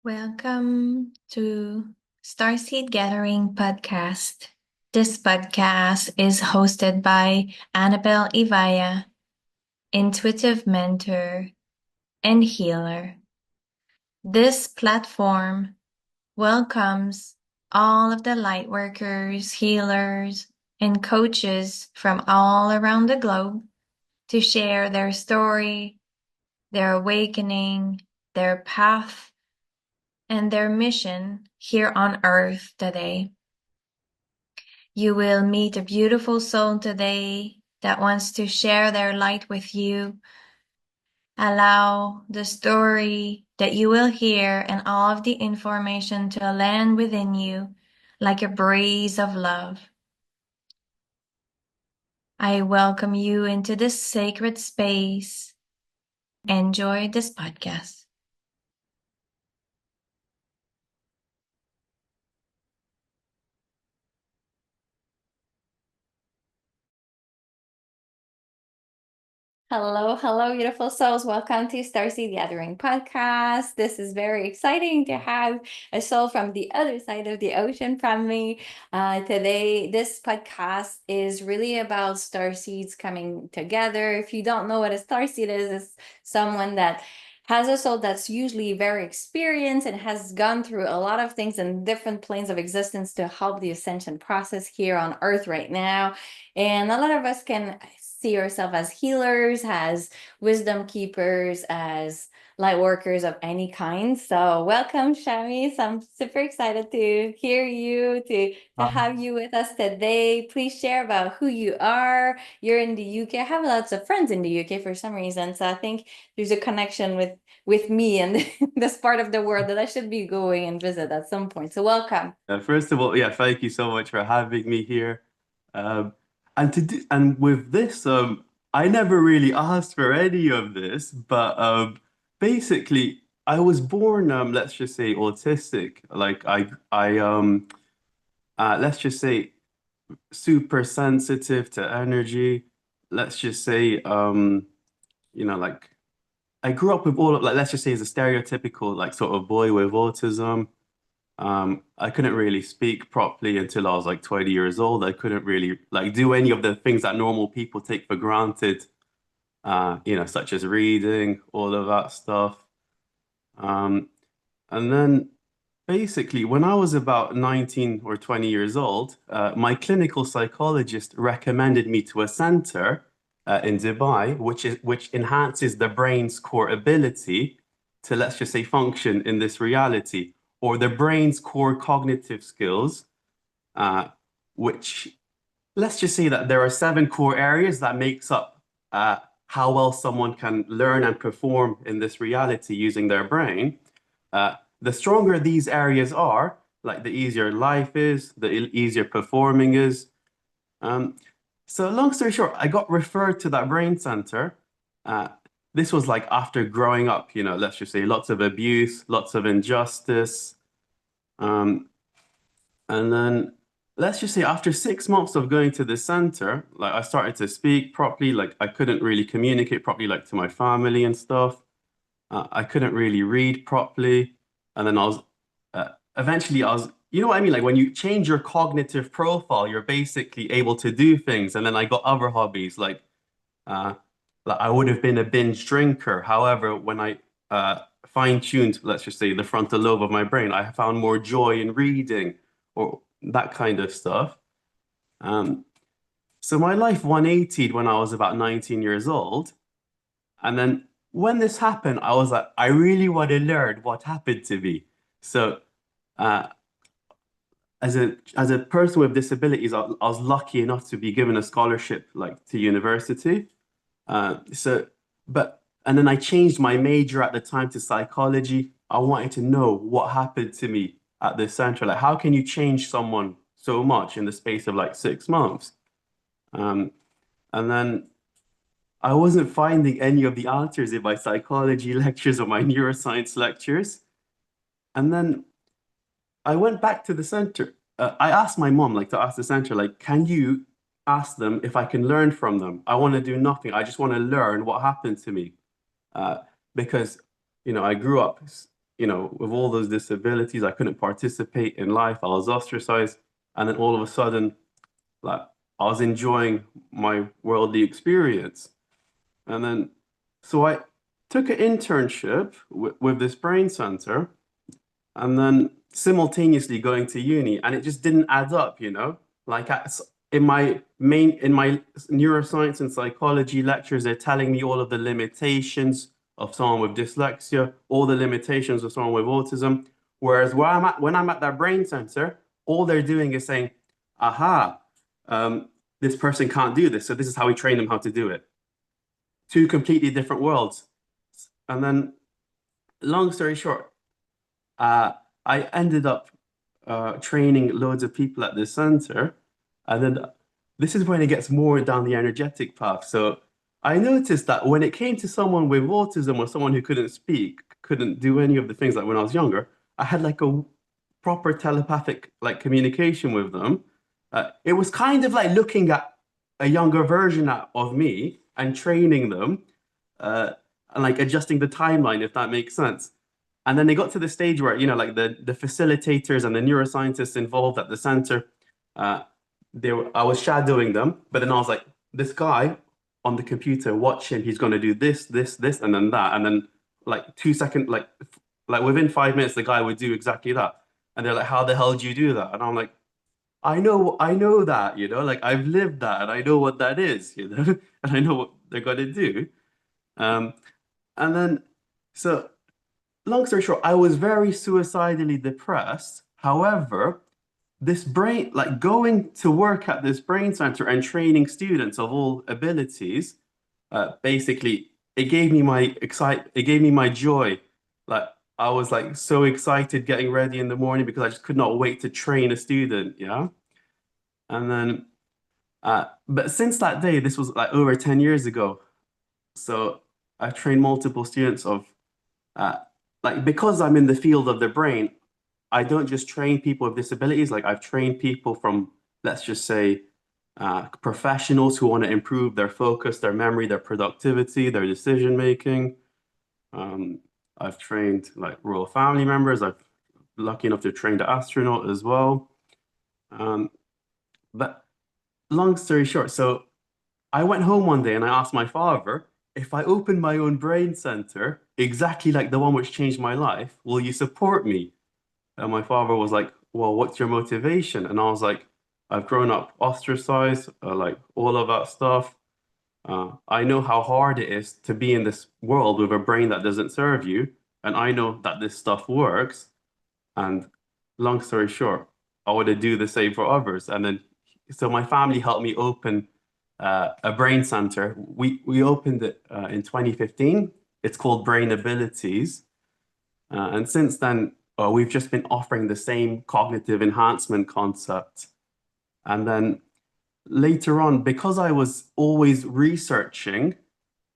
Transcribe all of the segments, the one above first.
Welcome to Starseed Gathering podcast. This podcast is hosted by Annabelle Ivaya, intuitive mentor and healer. This platform welcomes all of the light workers, healers, and coaches from all around the globe to share their story, their awakening, their path, and their mission here on earth today. You will meet a beautiful soul today that wants to share their light with you. Allow the story that you will hear and all of the information to land within you like a breeze of love. I welcome you into this sacred space. Enjoy this podcast. Hello, beautiful souls. Welcome to Starseed Gathering Podcast. This is very exciting to have a soul from the other side of the ocean from me. Today, this podcast is really about starseeds coming together. If you don't know what a starseed is, it's someone that has a soul that's usually very experienced and has gone through a lot of things in different planes of existence to help the ascension process here on Earth right now. And a lot of us can see ourselves as healers, as wisdom keepers, as light workers of any kind. So welcome, Shammi. So I'm super excited to hear you, to have you with us today. Please share about who you are. You're in the UK. I have lots of friends in the UK for some reason. So I think there's a connection with me and this part of the world that I should be going and visit at some point. So welcome. First of all, thank you so much for having me here. Um, and with this, I never really asked for any of this, but basically, I was born, let's just say, autistic. Let's just say, super sensitive to energy. Let's just say, like I grew up with all of, like, let's just say, as a stereotypical, like, sort of boy with autism. I couldn't really speak properly until I was like 20 years old. I couldn't really like do any of the things that normal people take for granted, such as reading, all of that stuff. Um, and then basically, when I was about 19 or 20 years old, my clinical psychologist recommended me to a center in Dubai, which enhances the brain's core ability to, let's just say, function in this reality, or the brain's core cognitive skills, uh, which let's just say that there are seven core areas that makes up how well someone can learn and perform in this reality using their brain. The stronger these areas are, like the easier life is, the easier performing is. Um, so long story short, I got referred to that brain center. Uh, this was like after growing up, let's just say lots of abuse, lots of injustice. Um, and then let's just say after 6 months of going to the center, like I started to speak properly, like I couldn't really communicate properly, like to my family and stuff. I couldn't really read properly. And then eventually I was, you know what I mean? Like when you change your cognitive profile, you're basically able to do things. And then I got other hobbies, uh, like I would have been a binge drinker. However, when I fine-tuned, let's just say, the frontal lobe of my brain, I found more joy in reading or that kind of stuff. Um, so my life 180'd when I was about 19 years old. And then when this happened, I was like, I really want to learn what happened to me. So uh, as a person with disabilities, I was lucky enough to be given a scholarship like to university. So, and then I changed my major at the time to psychology. I wanted to know what happened to me at the center. Like, how can you change someone so much in the space of like 6 months? Um, and then I wasn't finding any of the answers in my psychology lectures or my neuroscience lectures. And then I went back to the center. I asked my mom, like, to ask the center, like, can you ask them if I can learn from them? I want to do nothing. I just want to learn what happened to me. Uh, because, I grew up. with all those disabilities, I couldn't participate in life. I was ostracized. And then all of a sudden, like I was enjoying my worldly experience. And then, so I took an internship with this brain center and then simultaneously going to uni, and it just didn't add up. Like in my neuroscience and psychology lectures, they're telling me all of the limitations of someone with dyslexia, all the limitations of someone with autism. Whereas when I'm at that brain center, all they're doing is saying, aha, this person can't do this. So this is how we train them how to do it. Two completely different worlds. And then, long story short, uh, I ended up training loads of people at this center. And then this is when it gets more down the energetic path. So I noticed that when it came to someone with autism or someone who couldn't speak, couldn't do any of the things like when I was younger, I had like a proper telepathic like communication with them. It was kind of like looking at a younger version of me and training them uh, and like adjusting the timeline, if that makes sense. And then they got to the stage where, like the facilitators and the neuroscientists involved at the center, uh, I was shadowing them, but then I was like, this guy on the computer, watch him, he's gonna do this, this, this, and then that. And then like 2 seconds, like within 5 minutes, the guy would do exactly that. And they're like, how the hell do you do that? And I'm like, I know that, like I've lived that and I know what that is. And I know what they're gonna do. Um, and then so long story short, I was very suicidally depressed. However, this brain, like going to work at this brain center and training students of all abilities, basically, it gave me my joy. Like I was like so excited getting ready in the morning because I just could not wait to train a student. Yeah. And then, but since that day, this was like over 10 years ago. So I've trained multiple students of uh, like because I'm in the field of the brain, I don't just train people with disabilities. Like I've trained people from, let's just say, professionals who want to improve their focus, their memory, their productivity, their decision making. Um, I've trained like royal family members. I've lucky enough to train the astronaut as well. Um, but long story short, so I went home one day and I asked my father, if I open my own brain center, exactly like the one which changed my life, will you support me? And my father was like, well, what's your motivation? And I was like, I've grown up ostracized, like all of that stuff. I know how hard it is to be in this world with a brain that doesn't serve you. And I know that this stuff works. And long story short, I want to do the same for others. And then, so my family helped me open a brain center. We opened it in 2015. It's called Brain Abilities. And since then, we've just been offering the same cognitive enhancement concept. And then later on, because I was always researching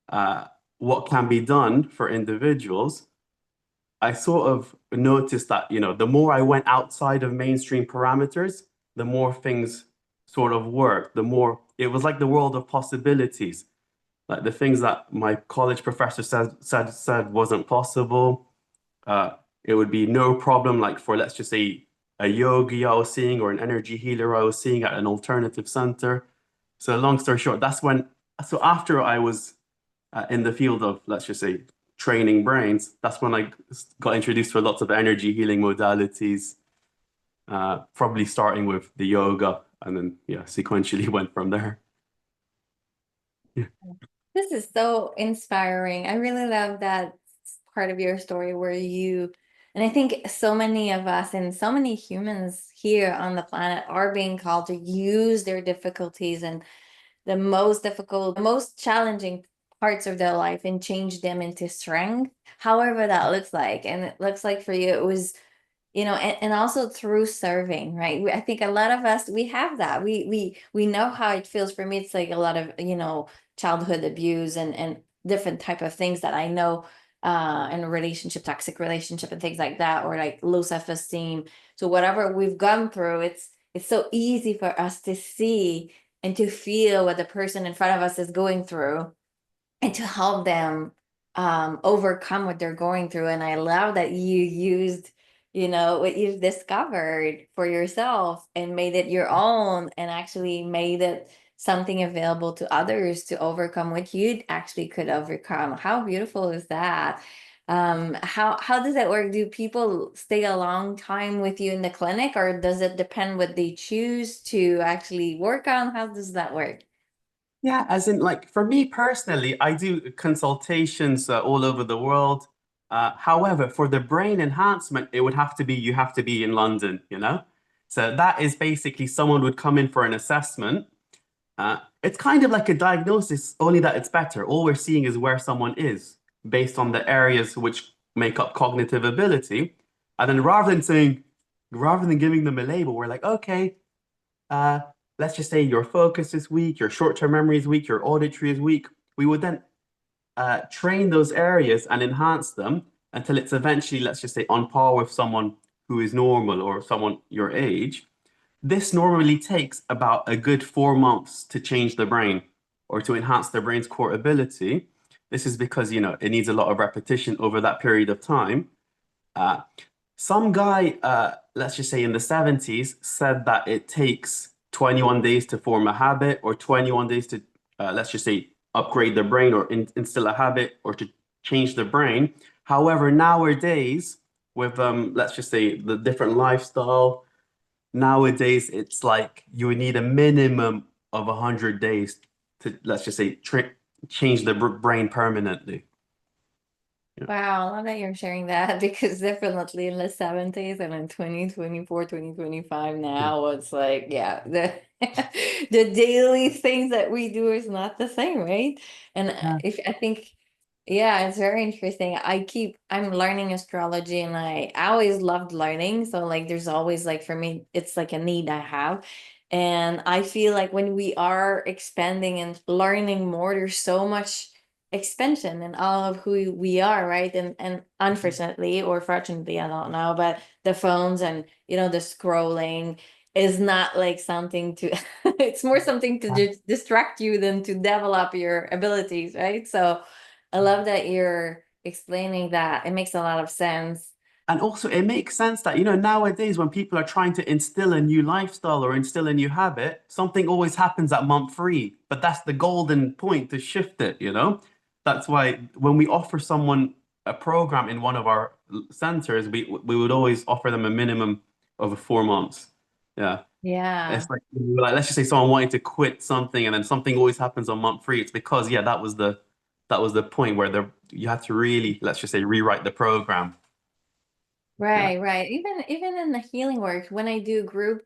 uh, what can be done for individuals, I sort of noticed that, the more I went outside of mainstream parameters, the more things sort of worked, the more it was like the world of possibilities. Like the things that my college professor said wasn't possible. Uh, it would be no problem, like for let's just say a yogi I was seeing or an energy healer I was seeing at an alternative center. So long story short, so after I was in the field of, let's just say, training brains, that's when I got introduced to lots of energy healing modalities, probably starting with the yoga and then, yeah, sequentially went from there. Yeah. This is so inspiring. I really love that part of your story where and I think so many of us and so many humans here on the planet are being called to use their difficulties and the most difficult, most challenging parts of their life and change them into strength, however that looks like. And it looks like for you, it was and also through serving, right? I think a lot of us, we have that, we know how it feels. For me, it's like a lot of childhood abuse and different type of things that I know in a relationship, toxic relationship and things like that, or like low self-esteem. So whatever we've gone through, it's so easy for us to see and to feel what the person in front of us is going through and to help them overcome what they're going through. And I love that you used, what you've discovered for yourself and made it your own and actually made it something available to others to overcome what you actually could overcome. How beautiful is that? How does that work? Do people stay a long time with you in the clinic, or does it depend what they choose to actually work on? How does that work? Yeah, as in, like, for me personally, I do consultations all over the world. However, for the brain enhancement, it would have to be you have to be in London, you know? So that is basically someone would come in for an assessment. It's kind of like a diagnosis, only that it's better. All we're seeing is where someone is based on the areas which make up cognitive ability. And then rather than giving them a label, we're like, okay, uh, let's just say your focus is weak, your short-term memory is weak, your auditory is weak. We would then train those areas and enhance them until it's eventually, let's just say, on par with someone who is normal or someone your age. This normally takes about a good 4 months to change the brain or to enhance the brain's core ability. This is because, it needs a lot of repetition over that period of time. Uh, some guy, let's just say in the 70s, said that it takes 21 days to form a habit or 21 days to, let's just say, upgrade the brain or instill a habit or to change the brain. However, nowadays, with, let's just say, the different lifestyle, nowadays it's like you would need a minimum of 100 days to, let's just say, change the brain permanently. Yeah. Wow, I love that you're sharing that because definitely in the 70s and in 2024, 2025 now, it's like, yeah, the the daily things that we do is not the same, right? And Yeah. if I think, yeah, it's very interesting. I'm learning astrology and I always loved learning. So like there's always like for me, it's like a need I have. And I feel like when we are expanding and learning more, there's so much expansion in all of who we are, right? And unfortunately or fortunately, I don't know, but the phones and the scrolling is not like something to it's more something to just distract you than to develop your abilities, right? So I love that you're explaining that. It makes a lot of sense. And also, it makes sense that, nowadays when people are trying to instill a new lifestyle or instill a new habit, something always happens at month three. But that's the golden point to shift it. That's why when we offer someone a program in one of our centers, we would always offer them a minimum of 4 months. Yeah. Yeah. It's like let's just say someone wanting to quit something and then something always happens on month three. It's because, yeah, that was the point where you had to really, let's just say, rewrite the program. Yeah. Right, right. Even in the healing work, when I do group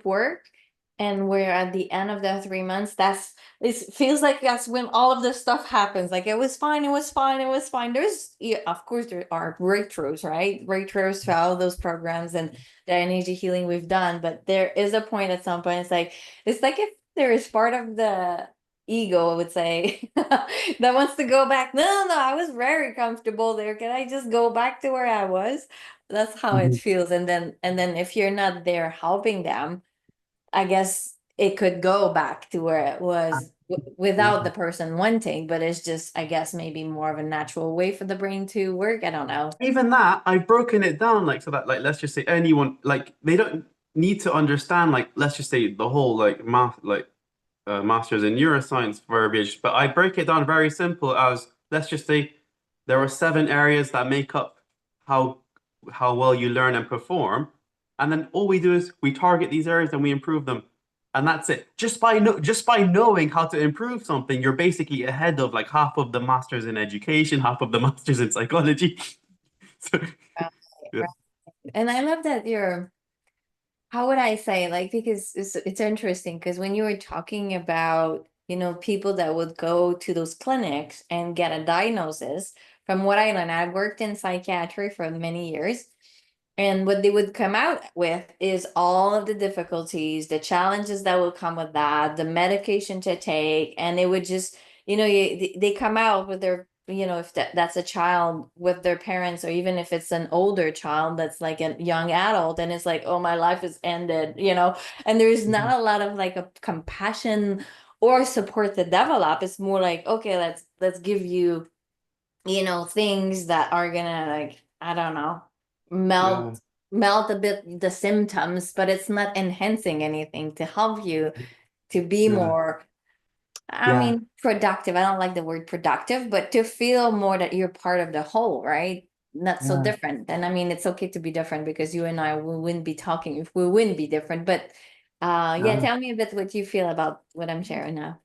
work and we're at the end of the 3 months, it feels like that's when all of this stuff happens. Like it was fine, it was fine, it was fine. Yeah, of course there are breakthroughs, right? Breakthroughs to all those programs and the energy healing we've done, but there is a point at some point it's like if there is part of the ego, I would say, that wants to go back. No, no, I was very comfortable there. Can I just go back to where I was? That's how it Mhm. feels. And then if you're not there helping them, I guess it could go back to where it was without the person wanting, but it's just, I guess, maybe more of a natural way for the brain to work. I don't know. Even that, I've broken it down like so that, like, let's just say anyone, like, they don't need to understand, like, let's just say the whole, like, master's in neuroscience verbiage, but I break it down very simple as, let's just say there are 7 areas that make up how how well you learn and perform, and then all we do is we target these areas and we improve them, and that's it. Just by knowing how to improve something, you're basically ahead of like half of the masters in education, half of the masters in psychology. So, Right, yeah. right. And I love that you're, how would I say, like, because it's interesting because when you were talking about, people that would go to those clinics and get a diagnosis, from what I learned, I worked in psychiatry for many years. And what they would come out with is all of the difficulties, the challenges that will come with that, the medication to take, and it would just, they come out with their, if that's a child with their parents, or even if it's an older child that's like a young adult, and it's like, oh, my life is ended. And there's Mhm. not a lot of like a compassion or support to develop. It's more like, okay, let's give you things that are gonna, like, I don't know, Yeah. melt a bit the symptoms, but it's not enhancing anything to help you to be Yeah. more, I Yeah. mean, productive. I don't like the word productive, but to feel more that you're part of the whole, right? Not so Yeah. different. And I mean, it's okay to be different, because you and I, we wouldn't be talking if we wouldn't be different. But yeah, Yeah. tell me a bit what you feel about what I'm sharing now.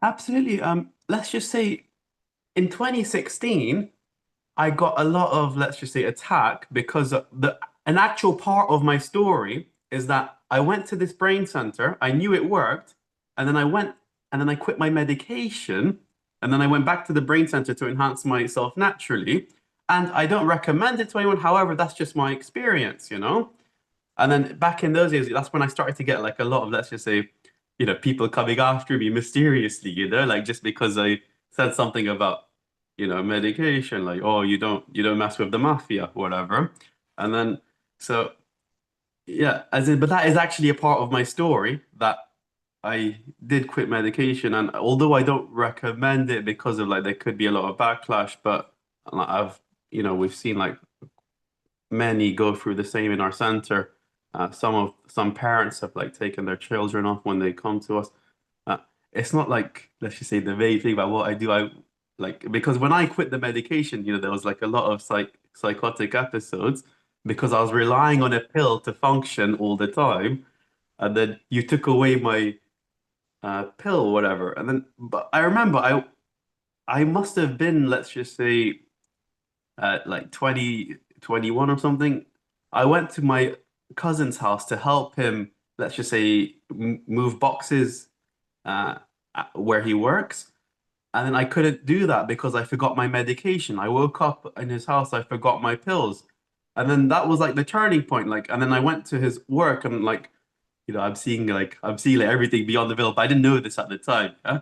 Absolutely. Let's just say in 2016, I got a lot of, let's just say, attack because an actual part of my story is that I went to this brain center, I knew it worked, and then I went and then I quit my medication, and then I went back to the brain center to enhance myself naturally. And I don't recommend it to anyone. However, that's just my experience, you know? And then back in those days, that's when I started to get like a lot of, let's just say, people coming after me mysteriously, like just because I said something about, medication, like, oh, you don't mess with the mafia, whatever. And then, so yeah, but that is actually a part of my story that I did quit medication. And although I don't recommend it because of like, there could be a lot of backlash, but like, we've seen like many go through the same in our center. Some parents have like taken their children off when they come to us. Uh, it's not like, let's just say, the vague thing about what I do. I like, because when I quit the medication, there was like a lot of psychotic episodes because I was relying on a pill to function all the time, and then you took away my pill, whatever. And then, but I remember I must have been, let's just say, at like 2021 or something. I went to my cousin's house to help him, let's just say, move boxes uh, where he works. And then I couldn't do that because I forgot my medication. I woke up in his house, I forgot my pills. And then that was like the turning point. Like, and then I went to his work and like, I'm seeing like everything beyond the veil, but I didn't know this at the time. Yeah?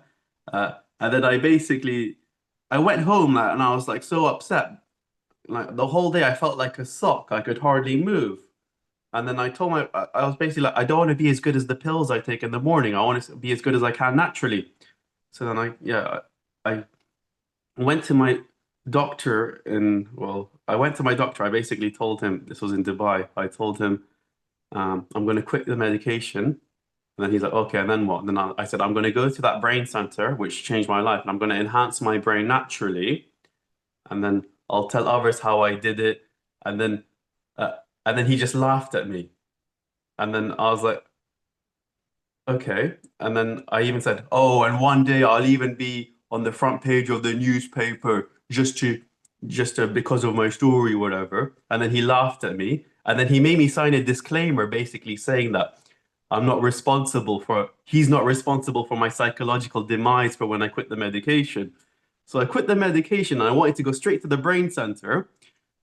And then I went home and I was like so upset. Like the whole day, I felt like a sock. I could hardly move. And then I told I was basically like, I don't want to be as good as the pills I take in the morning. I want to be as good as I can naturally. So then I went to my doctor I went to my doctor. I basically told him this was in Dubai. I told him, I'm going to quit the medication. And then he's like, okay, and then what? And then I said, I'm going to go to that brain center, which changed my life, and I'm going to enhance my brain naturally, and then I'll tell others how I did it, and then uh, and then he just laughed at me, and then I was like, okay, and then I even said, oh, and one day I'll even be on the front page of the newspaper just to because of my story, whatever, and then he laughed at me, and then he made me sign a disclaimer, basically saying that he's not responsible for my psychological demise for when I quit the medication. So I quit the medication and I wanted to go straight to the brain center.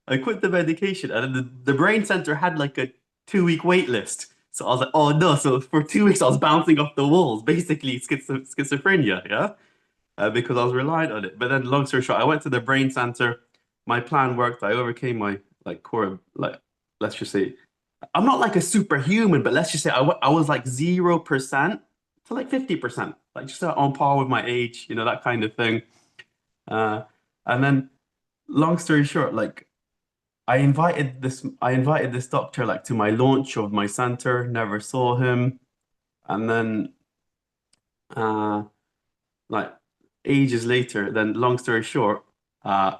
I quit the medication and the brain center had like a 2 week wait list. So I was like, oh no. So for 2 weeks, I was bouncing off the walls, basically schizophrenia, yeah? Because I was relying on it. But then long story short, I went to the brain center. My plan worked. I overcame my like core, like, let's just say, I'm not like a superhuman, but let's just say I was like 0% to like 50%, like just on par with my age, that kind of thing. Uh, and then long story short, like I invited this doctor like to my launch of my center, never saw him. And then uh like ages later, then long story short, uh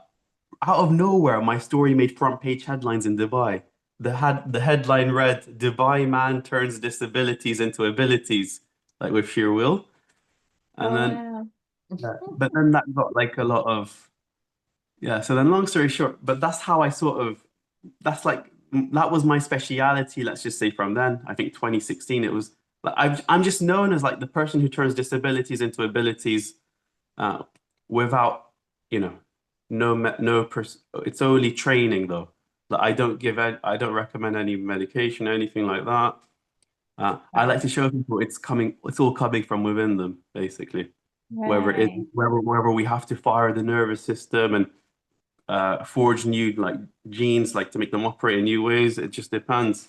out of nowhere, my story made front page headlines in Dubai. The headline read, Dubai man turns disabilities into abilities, like with sheer will. And Oh, then, wow. but then that got like a lot of, yeah. So then long story short, but that's how that's like, that was my speciality, let's just say from then. I think 2016, it was, like, I'm just known as like the person who turns disabilities into abilities uh, without, you know, no it's only training though. Like I don't recommend any medication or anything like that. I like Right. to show people it's all coming from within them, basically. Right. Wherever we have to fire the nervous system and forge new like genes, like to make them operate in new ways. It just depends.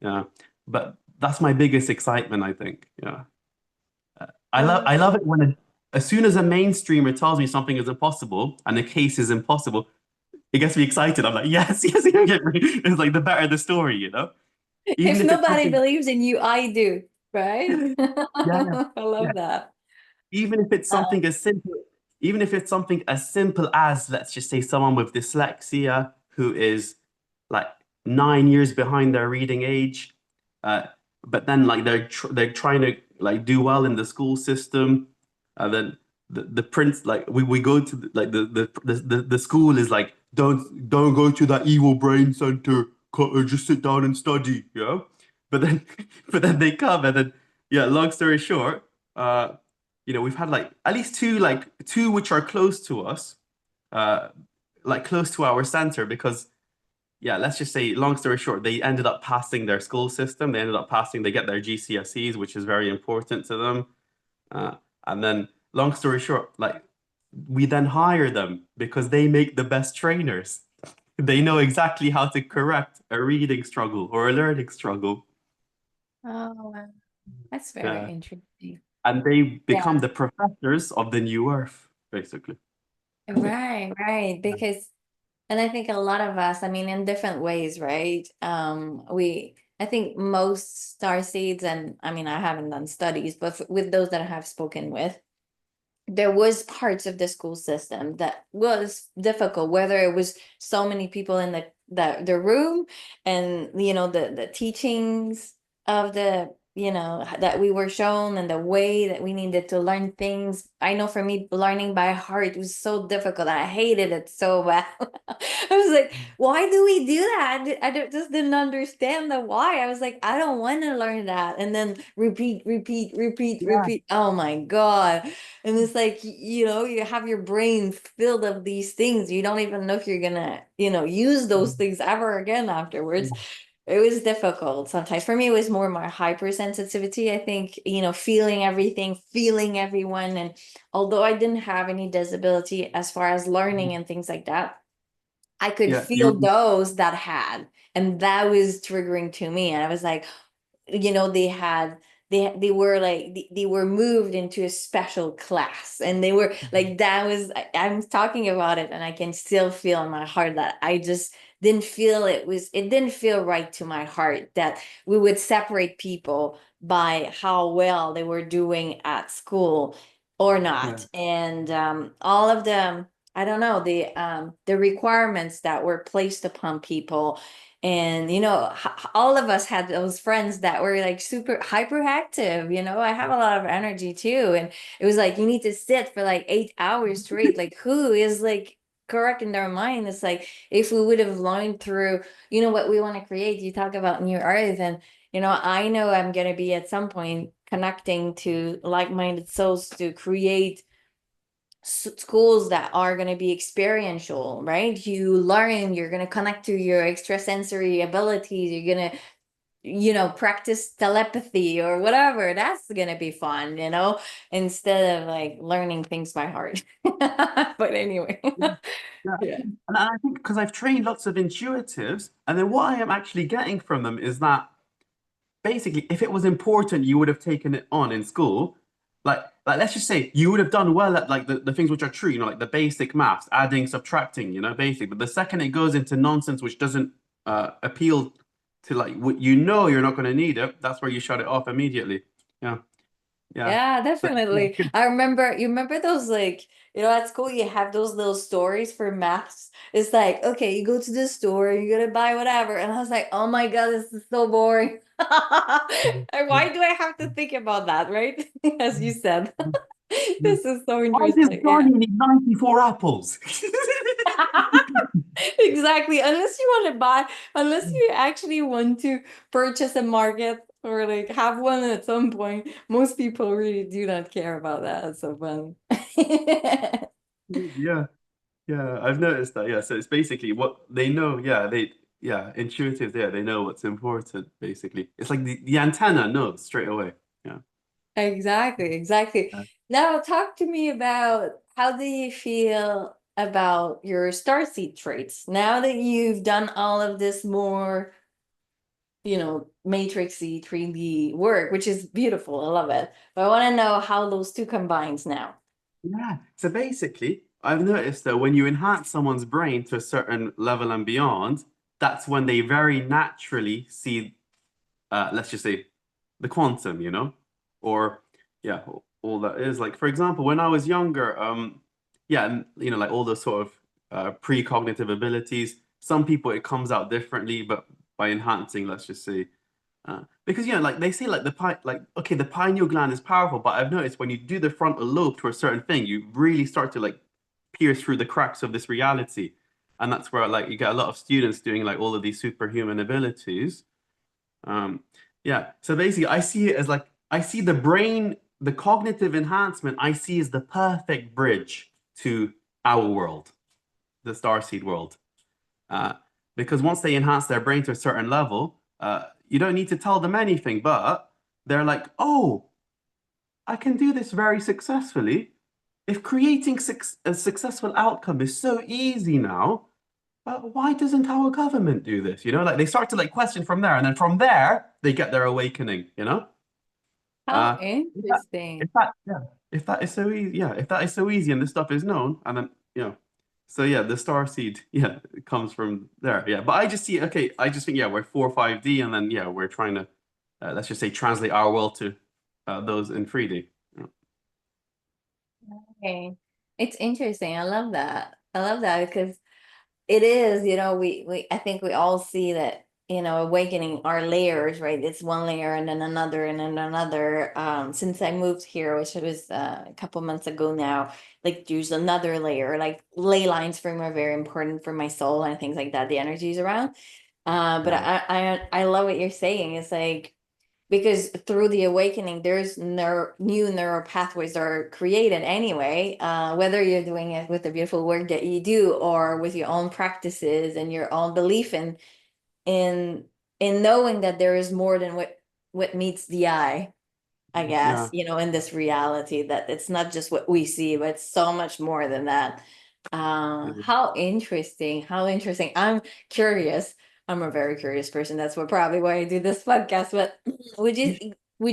Yeah, but that's my biggest excitement, I think. Yeah, I love Well, it when as soon as a mainstreamer tells me something is impossible and a case is impossible, it gets me excited. I'm like, yes, yes, you get me. It's like the better the story, you know? Even If if it's nobody something, believes in you, I do, right? yeah, I yeah. love that. Even if it's Uh, something as simple, even if it's something as simple as, let's just say, someone with dyslexia who is like 9 years behind their reading age, uh, but then like they're trying to like do well in the school system, and then the prince like we go to like the school is like don't go to that evil brain center, just sit down and study, you know. But then but then they come and then yeah, long story short, we've had like at least two which are close to us, uh, like close to our center because yeah, let's just say long story short, they ended up passing their school system. They ended up passing, they get their GCSEs, which is very important to them. Uh, and then long story short, like we then hire them because they make the best trainers. They know exactly how to correct a reading struggle or a learning struggle. oh, wow. That's very Yeah. interesting. And they Yeah, become the professors of the new earth, basically. right, right. Because, and I think a lot of us, I mean, in different ways, right? I think most star seeds, and I mean, I haven't done studies, but with those that I have spoken with, there was parts of the school system that was difficult, whether it was so many people in the room, and the teachings of the that we were shown, and the way that we needed to learn things. I know for me, learning by heart was so difficult. I hated it so bad. I was like, why do we do that? Just didn't understand the why. I was like, I don't want to learn that, and then repeat, repeat, repeat, Yeah. repeat. Oh my God. And it's like, you have your brain filled of these things. You don't even know if you're gonna, use those things ever again afterwards. It was difficult sometimes. For me, it was more my hypersensitivity. I think, feeling everything, feeling everyone. And although I didn't have any disability as far as learning and things like that, I could Yeah, you feel those that had. And that was triggering to me. And I was like, they had they were like they were moved into a special class, and they were like, that was I'm talking about it, and I can still feel in my heart that I just didn't feel it didn't feel right to my heart that we would separate people by how well they were doing at school or yeah. not. And all of them, I don't know, the requirements that were placed upon people. And all of us had those friends that were like super hyperactive. I have a lot of energy too, and it was like, you need to sit for like 8 hours straight. Like, who is like correct in their mind? It's like, if we would have learned through what we want to create. You talk about new earth, and I know I'm going to be at some point connecting to like-minded souls to create schools that are going to be experiential, right? You learn, you're going to connect to your extrasensory abilities, you're going to practice telepathy or whatever. That's going to be fun, instead of like learning things by heart. But anyway. Yeah. Yeah. Yeah. And I think because I've trained lots of intuitives, and then what I am actually getting from them is that basically, if it was important, you would have taken it on in school. Like let's just say you would have done well at like the things which are true, like the basic maths, adding, subtracting, basic. But the second it goes into nonsense which doesn't appeal to like what you're not going to need it, that's where you shut it off immediately. Yeah, yeah. Yeah, But yeah, definitely. good. I remember, you remember those, like, at school you have those little stories for maths. It's like, okay, you go to the store, you're gonna buy whatever. And I was like, oh my God, this is so boring. And why do I have to think about that, right? As you said. This is so Why does interesting. Yeah. Johnny need 94 apples? Exactly. Unless you actually want to purchase a market or like have one at some point, most people really do not care about that. It's so fun. Yeah. Yeah, I've noticed that. Yeah, so it's basically what they know. Yeah, intuitive. Yeah, they know what's important. Basically, it's like the antenna knows straight away. Yeah. Exactly, exactly. Uh, Now talk to me about, how do you feel about your starseed traits now that you've done all of this more, matrixy 3D work, which is beautiful. I love it. But I want to know how those two combines now. Yeah. So basically, I've noticed that when you enhance someone's brain to a certain level and beyond, that's when they very naturally see, let's just say, the quantum, or yeah, all that is. Like, for example, when I was younger, yeah, and like all those sort of precognitive abilities, some people it comes out differently, but by enhancing, let's just say, because like they say, like like okay, the pineal gland is powerful, but I've noticed when you do the frontal lobe to a certain thing, you really start to like pierce through the cracks of this reality, and that's where like you get a lot of students doing like all of these superhuman abilities. Um, yeah, so basically, I see it as like I see the brain, the cognitive enhancement. I see as the perfect bridge to our world, the starseed world. Uh, because once they enhance their brain to a certain level, you don't need to tell them anything, but they're like, oh, I can do this very successfully. If creating a successful outcome is so easy now, why doesn't our government do this? Like they start to like question from there, and then from there they get their awakening. How If that, interesting. yeah, if that is so easy, yeah, if that is so easy and this stuff is known, and then so yeah, the star seed, yeah, it comes from there, yeah. But I just see, okay, I just think, yeah, we're 5D, and then yeah, we're trying to let's just say translate our world to those in 3D. Yeah. Okay. It's interesting. I love that. I love that because it is, we I think we all see that, awakening our layers, right? It's one layer and then another and then another. Since I moved here, which was a couple months ago now, like there's another layer, like ley lines for me are very important for my soul and things like that, the energies around. But Yeah. I love what you're saying. It's like because through the awakening there's new neural pathways that are created anyway, whether you're doing it with the beautiful work that you do or with your own practices and your own belief in in knowing that there is more than what meets the eye, I guess, Yeah. in this reality, that it's not just what we see, but it's so much more than that. How interesting. How interesting. I'm curious. I'm a very curious person. That's what probably why I do this podcast. But would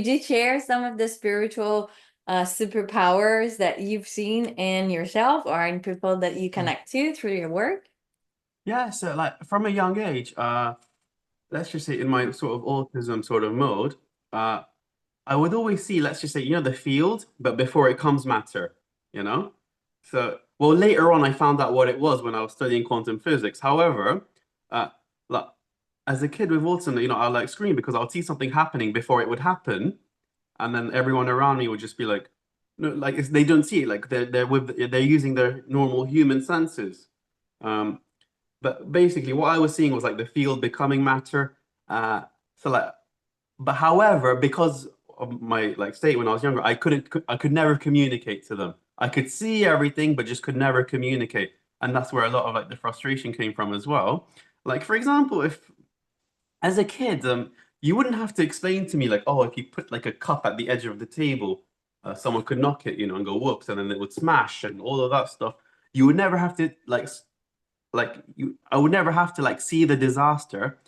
you share some of the spiritual superpowers that you've seen in yourself or in people that you connect to through your work? Yeah, so like from a young age, let's just say in my sort of autism sort of mode, uh, I would always see, let's just say, the field, but before it comes matter, you know? So, well, later on, I found out what it was when I was studying quantum physics. However, uh, like, as a kid with autism, I like scream because I'll see something happening before it would happen, and then everyone around me would just be like, no, like they don't see it, like they're using their normal human senses. Um, but basically, what I was seeing was like the field becoming matter. So like but however, because of my like state when I was younger, I could never communicate to them. I could see everything, but just could never communicate. And that's where a lot of like the frustration came from as well. Like for example, if as a kid, you wouldn't have to explain to me like, oh, if you put like a cup at the edge of the table, someone could knock it, and go whoops, and then it would smash and all of that stuff. You would never have to I would never have to like see the disaster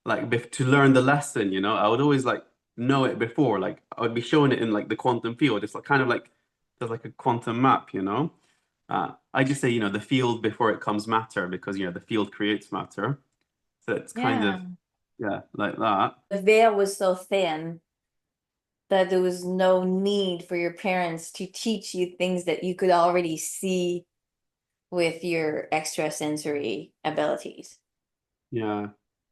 like to learn the lesson. I would always like know it before. Like I would be showing it in like the quantum field. It's like kind of like there's like a quantum map. I just say, the field before it comes matter because the field creates matter. So it's kind Yeah. of yeah, like that. The veil was so thin that there was no need for your parents to teach you things that you could already see with your extrasensory abilities. Yeah.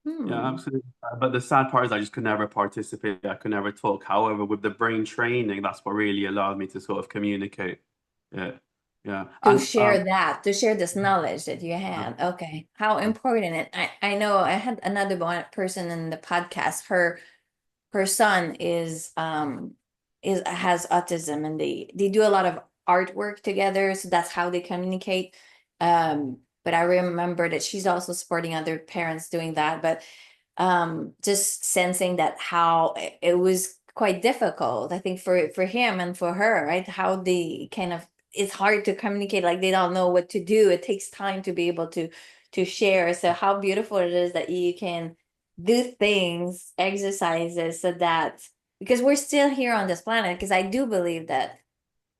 Yeah, Hmm. absolutely. But the sad part is I just could never participate. I could never talk. However, with the brain training, that's what really allowed me to sort of communicate. Yeah. Yeah. To And share that, to share this knowledge that you yeah. had. Okay. How important it. I know I had another person in the podcast. Her son is has autism and they do a lot of artwork together, so that's how they communicate. But I remember that she's also supporting other parents doing that, but just sensing that how it was quite difficult, I think, for him and for her, right? How they kind of, it's hard to communicate, like they don't know what to do. It takes time to be able to share. So how beautiful it is that you can do things, exercises, so that, because we're still here on this planet, because I do believe that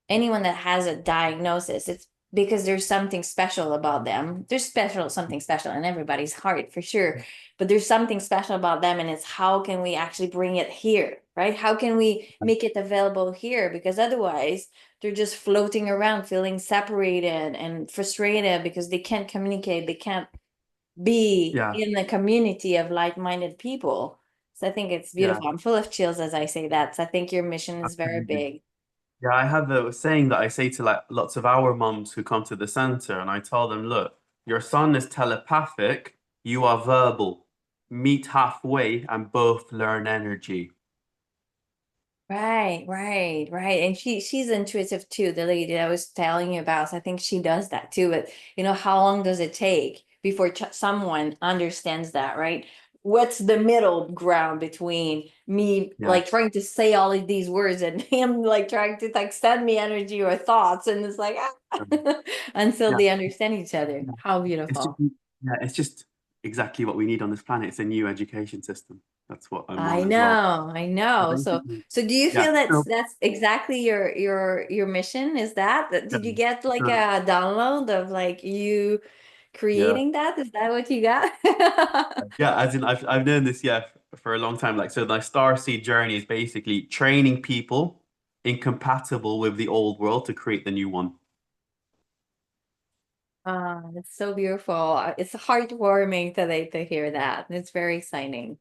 anyone that has a diagnosis, it's because there's something special about them. There's something special in everybody's heart for sure, but there's something special about them, and it's how can we actually bring it here, right? How can we make it available here? Because otherwise, they're just floating around feeling separated and frustrated because they can't communicate, they can't be Yeah, in the community of like-minded people. So I think it's yeah, beautiful. I'm full of chills as I say that. So I think your mission is very absolutely. big. Yeah, I have a saying that I say to like lots of our mums who come to the center, and I tell them, look, your son is telepathic, you are verbal. Meet halfway and both learn energy. Right, right, right. And she's intuitive too, the lady that I was telling you about. So I think she does that too. But how long does it take before someone understands that, right? What's the middle ground between me Yeah. like trying to say all of these words and him like trying to like send me energy or thoughts, and it's like until Yeah. they understand each other. Yeah. How It's just beautiful. yeah, it's just exactly what we need on this planet. It's a new education system. That's what I'm I on as well. know, I So know. basically, So do you yeah. feel So that's exactly your mission? Is that yeah, did you get like so, a download of like you yeah. creating that? Is that what you got? Yeah, as in I've known this, yeah, for a long time. Like, so my starseed journey is basically training people incompatible with the old world to create the new one. It's so beautiful. It's heartwarming today to hear that. It's very exciting.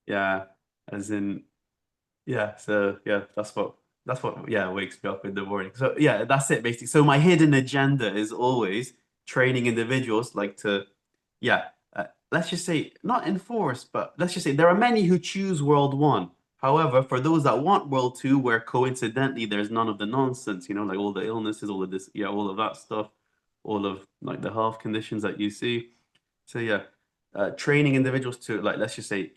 Yeah, as in yeah, so yeah, that's what yeah wakes me up in the morning. So yeah, that's it basically. So my hidden agenda is always training individuals like to yeah, let's just say not enforce, but let's just say there are many who choose World One. However, for those that want World Two, where coincidentally there's none of the nonsense, like all the illnesses, all of this, yeah, all of that stuff, all of like the health conditions that you see. So yeah, training individuals to like let's just say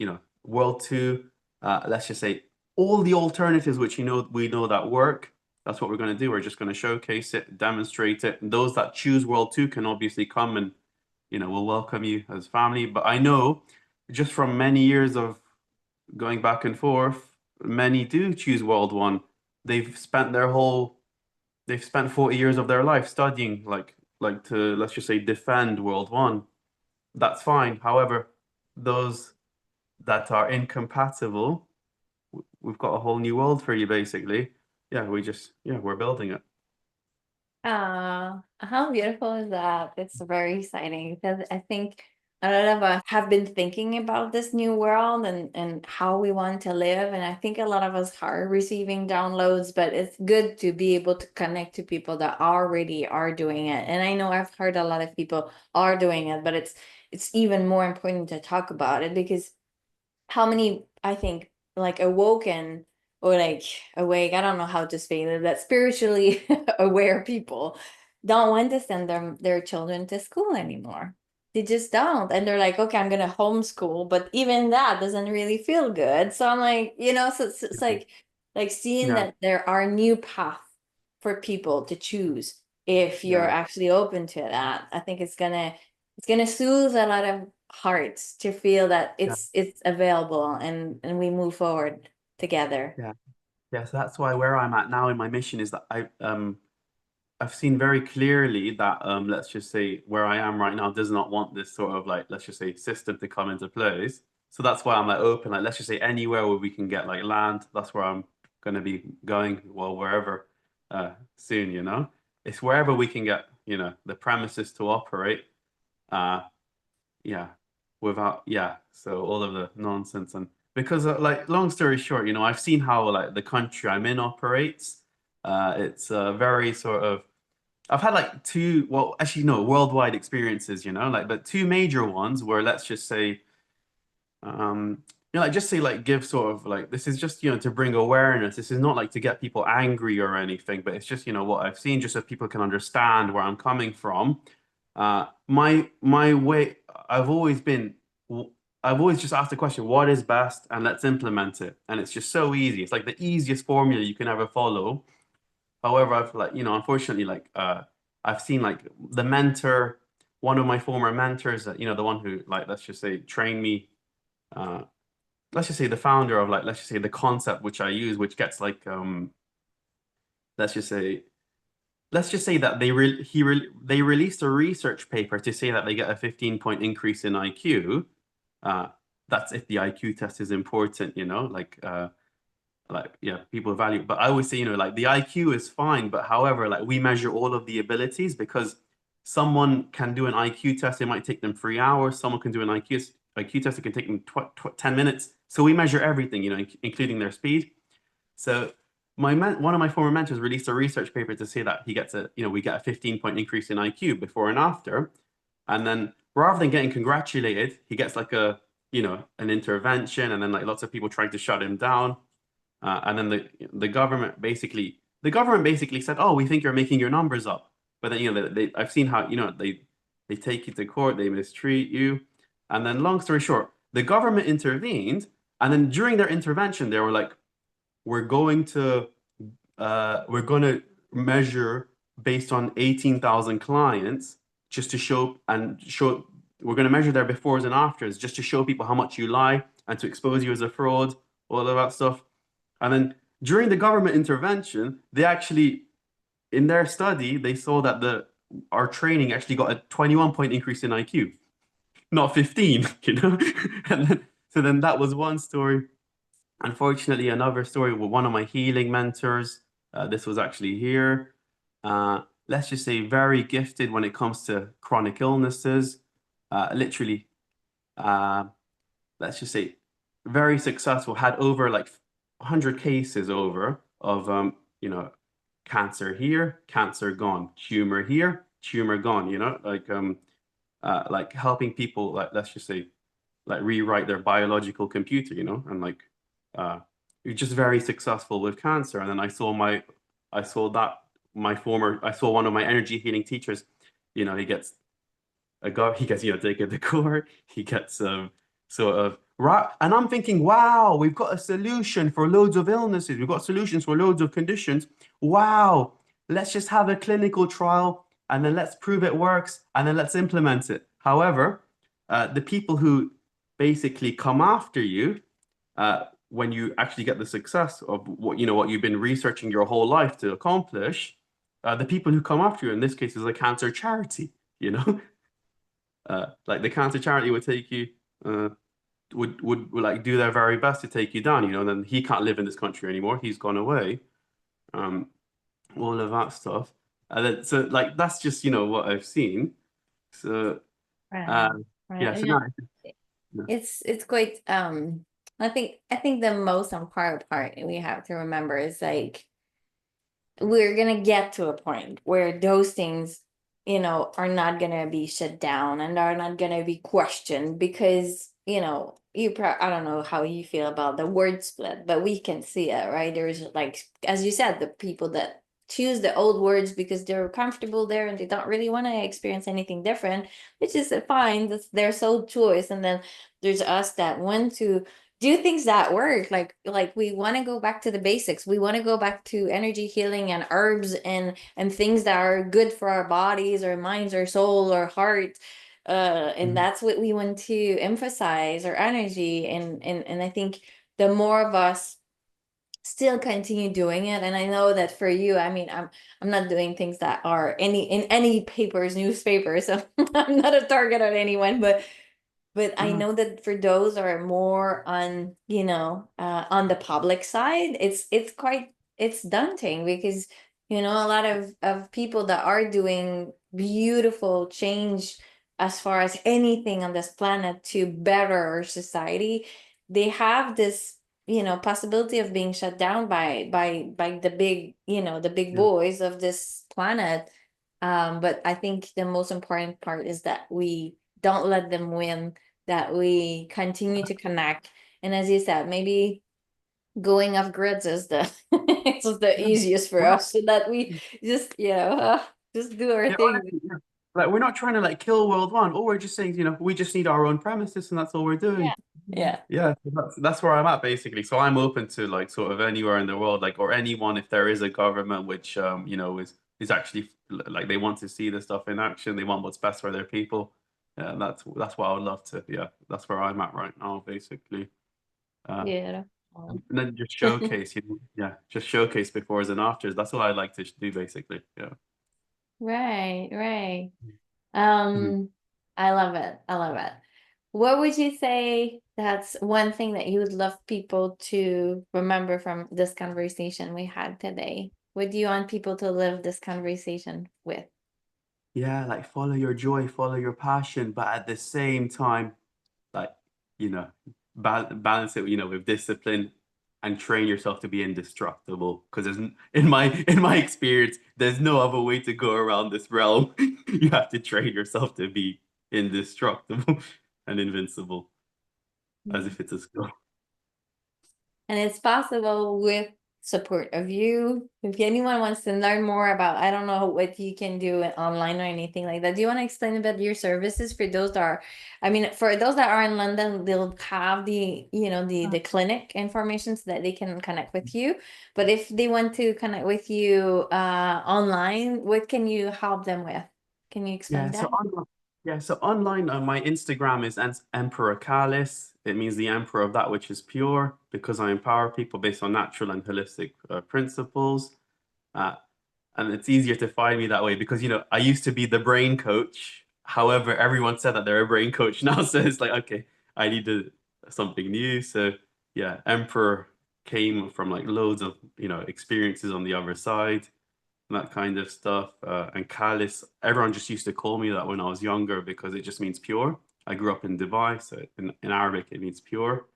World Two, let's just say all the alternatives which we know that work. That's what we're going to do. We're just going to showcase it, demonstrate it. And those that choose World Two can obviously come and we'll welcome you as family. But I know just from many years of going back and forth, many do choose World One. They've spent their whole, they've spent 40 years of their life studying, like to, let's just say, defend World One. That's fine. However, those that are incompatible, we've got a whole new world for you, basically. Yeah, we're building it. How beautiful is that? It's very exciting because I think a lot of us have been thinking about this new world and how we want to live. And I think a lot of us are receiving downloads, but it's good to be able to connect to people that already are doing it. And I know I've heard a lot of people are doing it, but it's even more important to talk about it because how many I think like awoken or like awake, I don't know how to say it, that spiritually aware people don't want to send their children to school anymore. They just don't. And they're like, okay, I'm gonna homeschool, but even that doesn't really feel good. So I'm like, so it's like seeing Yeah, that there are new paths for people to choose if you're yeah, actually open to that. I think it's gonna soothe a lot of hearts to feel that yeah, it's available and we move forward together. yeah. Yeah, so that's why where I'm at now in my mission is that I've seen very clearly that let's just say where I am right now does not want this sort of like let's just say system to come into place. So that's why I'm like open, like let's just say anywhere where we can get like land, that's where I'm gonna be going, well, wherever soon. It's wherever we can get, the premises to operate. Uh yeah, without yeah, so all of the nonsense and because like long story short, I've seen how like the country I'm in operates. It's very sort of I've had like two, well, actually no, worldwide experiences, like but two major ones where let's just say, like just say like give sort of like this is just to bring awareness. This is not like to get people angry or anything, but it's just what I've seen, just so people can understand where I'm coming from. My way, I've always been, I've always just asked the question, what is best, and let's implement it. And it's just so easy. It's like the easiest formula you can ever follow. However, I've like, unfortunately, like I've seen like the mentor, one of my former mentors, the one who like let's just say trained me, uh let's just say the founder of like let's just say the concept which I use, which gets like let's just say that they released a research paper to say that they get a 15-point increase in IQ. Uh, that's if the IQ test is important, like yeah, people value it. But I always say, like the IQ is fine, but however, like we measure all of the abilities because someone can do an IQ test, it might take them 3 hours. Someone can do an IQ test, it can take them 10 minutes. So we measure everything, including their speed. So one of my former mentors released a research paper to say that we get a 15-point increase in IQ before and after. And then rather than getting congratulated, he gets like an intervention, and then like lots of people trying to shut him down. And then the government basically said, "Oh, we think you're making your numbers up." But then I've seen how they take you to court, they mistreat you, and then long story short, the government intervened, and then during their intervention, they were like, "We're going to measure based on 18,000 clients just to show we're going to measure their befores and afters just to show people how much you lie and to expose you as a fraud, all of that stuff." And then during the government intervention, they actually, in their study, they saw that our training actually got a 21-point increase in IQ, not 15, so then that was one story. Unfortunately, another story with one of my healing mentors. This was actually here. Let's just say very gifted when it comes to chronic illnesses. Literally, uh, let's just say very successful, had over like 100 cases over of cancer here, cancer gone, tumor here, tumor gone, like helping people, like let's just say like rewrite their biological computer, and like you're just very successful with cancer. And then I saw one of my energy healing teachers, he gets he gets, taken to court. He gets sort of right. And I'm thinking, wow, we've got a solution for loads of illnesses. We've got solutions for loads of conditions. Wow, let's just have a clinical trial and then let's prove it works and then let's implement it. However, the people who basically come after you when you actually get the success of what you've been researching your whole life to accomplish, the people who come after you in this case is a cancer charity, you know. Like the cancer charity would take you, would like do their very best to take you down, and then he can't live in this country anymore. He's gone away. Um, all of that stuff. And so like that's just what I've seen. So uh, Right. yeah. Right. So now, yeah. It's quite I think the most important part we have to remember is like we're gonna get to a point where those things, are not gonna be shut down and are not gonna be questioned because, I don't know how you feel about the word split, but we can see it, right? There's like, as you said, the people that choose the old words because they're comfortable there and they don't really want to experience anything different, which is fine. That's their sole choice. And then there's us that want to do things that work, like we want to go back to the basics. We want to go back to energy healing and herbs and things that are good for our bodies, our minds, our soul, our heart. And Mhm. that's what we want to emphasize, our energy. And I think the more of us still continue doing it, and I know that for you, I mean, I'm not doing things that are in any papers, newspapers, so I'm not a target on anyone, but I No. know that for those are more on, on the public side, it's daunting because, a lot of people that are doing beautiful change as far as anything on this planet to better our society, they have this, possibility of being shut down by the big, the big Yeah. boys of this planet. But I think the most important part is that we don't let them win, that we continue to connect. And as you said, maybe going off grids is the it's the Yeah. easiest for We're not. us, so that we just, just do our Yeah, thing. honestly, yeah. Like we're not trying to like kill World One. All we're just saying, we just need our own premises, and that's all we're Yeah. doing. Yeah. Yeah, so that's where I'm at basically. So I'm open to like sort of anywhere in the world, like or anyone if there is a government which is actually like they want to see this stuff in action. They want what's best for their people. Yeah, that's what I would love to. Yeah, that's where I'm at right now, basically. Uh, Yeah. Oh. And then just showcase, yeah, just showcase befores and afters. That's what I like to do, basically. Yeah. Right, right. Mhm. Um, I love it. I love it. What would you say that's one thing that you would love people to remember from this conversation we had today? What do you want people to live this conversation with? Yeah, like follow your joy, follow your passion, but at the same time, like, you know, balance it, with discipline and train yourself to be indestructible. Because in my experience, there's no other way to go around this realm. You have to train yourself to be indestructible and invincible, as if it's a skill. And it's possible with support of you. If anyone wants to learn more about, I don't know what you can do online or anything like that. Do you want to explain a bit your services for those that are, I mean, for those that are in London, they'll have the clinic information so that they can connect with you. But if they want to connect with you online, what can you help them with? Can you explain Yeah, so that? online, my Instagram is Emperor Khalis. It means the emperor of that which is pure, because I empower people based on natural and holistic principles. Uh, and it's easier to find me that way because, I used to be the brain coach. However, everyone said that they're a brain coach now. So it's like, okay, I needed something new. So yeah, Emperor came from like loads of, experiences on the other side, that kind of stuff. And Khalis, everyone just used to call me that when I was younger because it just means pure. I grew up in Dubai, so in Arabic it means pure.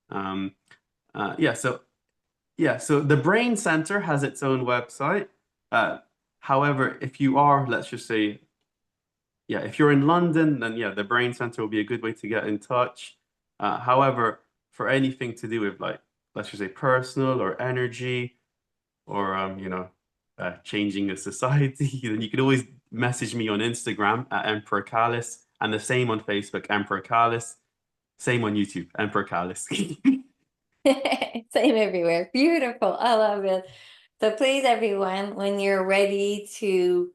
Um, yeah, so the Brain Center has its own website. Uh, However, if you are, let's just say, yeah, if you're in London, then yeah, the Brain Center will be a good way to get in touch. However, for anything to do with like, let's just say personal or energy or changing a society, then you can always message me on Instagram at Emperor Callis, and the same on Facebook, Emperor Callis. Same on YouTube, Emperor Callis. Same everywhere. Beautiful. I love it. So please, everyone, when you're ready to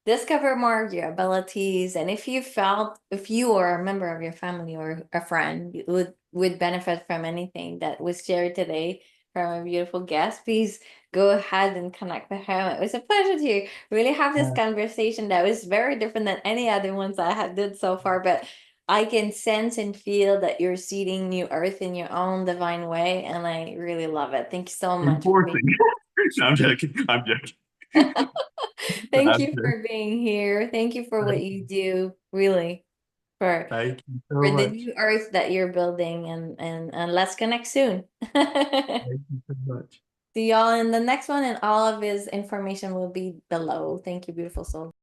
discover more of your abilities, and if you or a member of your family or a friend would benefit from anything that was shared today from a beautiful guest, please go ahead and connect with him. It was a pleasure to really have this Yeah. conversation that was very different than any other ones I had did so far, but I can sense and feel that you're seeding new earth in your own divine way, and I really love it. Thank you so much for Enforcing. being No, I'm joking. I'm joking. Thank I'm you joking. for being here. Thank you for what you do, really, for Thank you for so the much. new earth that you're building, and let's connect soon. Thank you so much. See y'all in the next one, and all of his information will be below. Thank you, beautiful soul.